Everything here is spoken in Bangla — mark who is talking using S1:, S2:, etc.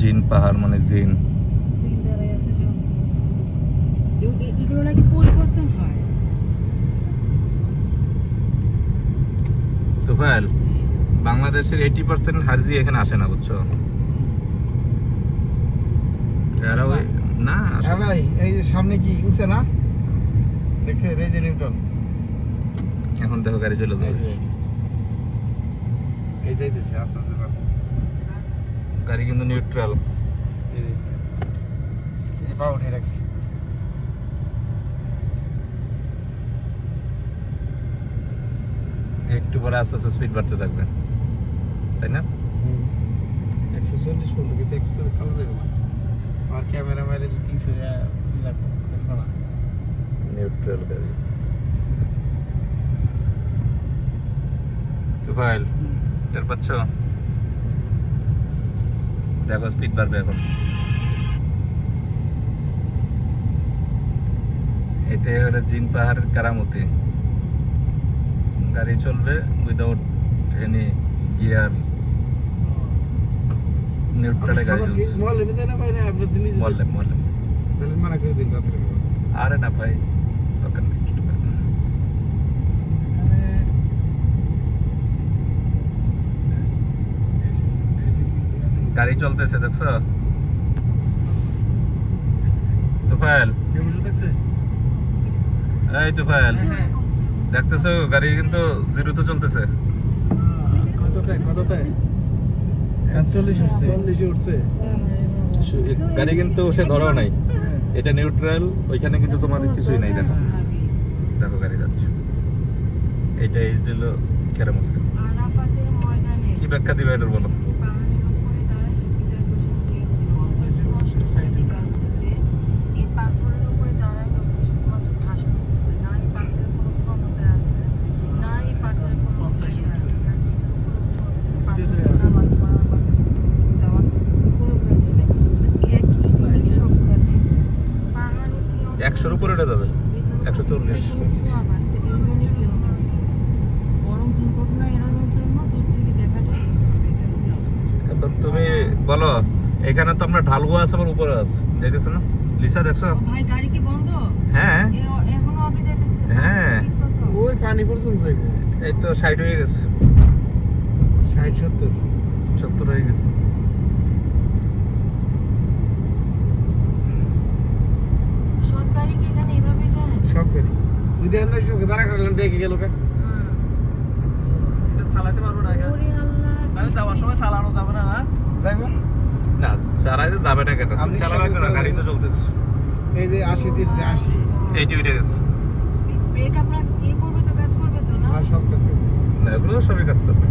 S1: জিন পাহাড় মানে জিন
S2: দাঁড়ায় আছে সব। এগুলো নাকি পরিবর্তন হয়।
S1: তোফায়েল, বাংলাদেশের 80% হাজি এখানে আসে না, বুঝছো? যারা ওই না আসে
S3: হ্যাঁ
S1: না।
S3: ভাই, এই যে সামনে কি উঠছে না, দেখছেন এই যে নিউটন,
S1: এখন দেখো গাড়ি চলে
S3: এই
S1: যাবে,
S3: যে এই যাইতেছে আস্তে আস্তে বাড়তেছে।
S1: গাড়ি কিন্তু নিউট্রাল।
S3: এই যে পা উঠে রাখছি।
S1: একটু পরে আস্তে আস্তে স্পিড বাড়তে থাকবে, তাই না?
S3: 140 পর্যন্ত, কিন্তু 140 চালা যাবে না। আর ক্যামেরা মাইলে 300 লাগবে না।
S1: নিউট্রাল গাড়ি। তোফায়েল, টের পাচ্ছ? দেখো স্পিড বাড়বে এখন। এটা হলো জিন পাহাড়ের কারামতি। গাড়ি চলবে উইদাউট এনি গিয়ার, নিউট্রালে গাড়ি চলছে।
S3: মহল্লে মিতে না ভাই, না আপনি দিনই
S1: বললেন
S3: তাহলে মানা করে দিন রাত্রে খাবার।
S1: আরে না ভাই, দরকার নেই। গাড়ি চলতেছে, দেখছো তোফায়েল? এই তোফায়েল, দেখতেছো গাড়ি কিন্তু জিরোতে চলতেছে।
S3: কততে 40 উঠছে।
S1: গাড়ি কিন্তু সে ধরাও নাই, এটা নিউট্রাল। ওইখানে কিন্তু তোমার কিছুই নাই। দেখো দেখো গাড়ি যাচ্ছে। এইটা এই হলো কেরামতি।
S2: আরাফাতের ময়দানে
S1: কি ব্যাখ্যা দিবে এটার বলো?
S2: যে পাহাড়ের উপরে দাঁড়ায় সে বিদায় ঘোষণা দিয়েছিল। স্পষ্ট সাইডিকে আসছে যে এই পাথরের উপরে দাঁড়ায় লোকটি শুধুমাত্র ভাষণ দিচ্ছে, না এই পাথরের কোনো ক্ষমতা আছে, না এই পাথরের কোনো উচ্চতা আছে। কাজে এটার উপরে পাথরের নামাজ পড়া বা কিছু যাওয়ার কোনো প্রয়োজন নেই। তো একই জিনিস সবগুলোর ক্ষেত্রে পাহাড় হচ্ছে
S1: 100-র উপরে উঠে যাবে, 140।
S2: সোয়াব আছে, এই জন্য কি হচ্ছে বরং দুর্ঘটনা এড়ানোর জন্য দূর থেকে দেখাটা এটা হচ্ছে।
S1: এখন তুমি বলো, এখানে তো আমরা ঢালগো আছে, আবার উপরে আছে, দেখতেছো না? লিসা দেখছো?
S2: ও ভাই গাড়ি কি বন্ধ?
S1: হ্যাঁ
S2: এখনো আপনি যাইতেছে?
S1: হ্যাঁ।
S3: ওই পানি পর্যন্ত যাইবে।
S1: এই তো 60 হয়ে গেছে,
S3: 60-70
S1: 70 হয়ে গেছে।
S2: সব গাড়ি কি এখানে এভাবে যায়?
S3: সব গাড়ি ওই দেখেন না, সব দাঁড়া করলেন, বেঁকে গেল কা।
S4: এটা চালাতে পারবো না একা।
S2: ওরে আল্লাহ,
S4: মানে যাওয়ার সময় চালানো যাবে না, না?
S3: যাইবো
S1: না চালাইতে যাবে না কেন?
S3: আপনি
S1: চালাবে কেন? গাড়ি তো চলতেছে।
S3: এই যে 80 যে 80
S1: এইটি উঠে গেছে।
S2: ব্রেক আপনার করবে তো, কাজ করবে তো না?
S3: আর সব কাছে
S1: না, এগুলো তো সবই কাজ করবে।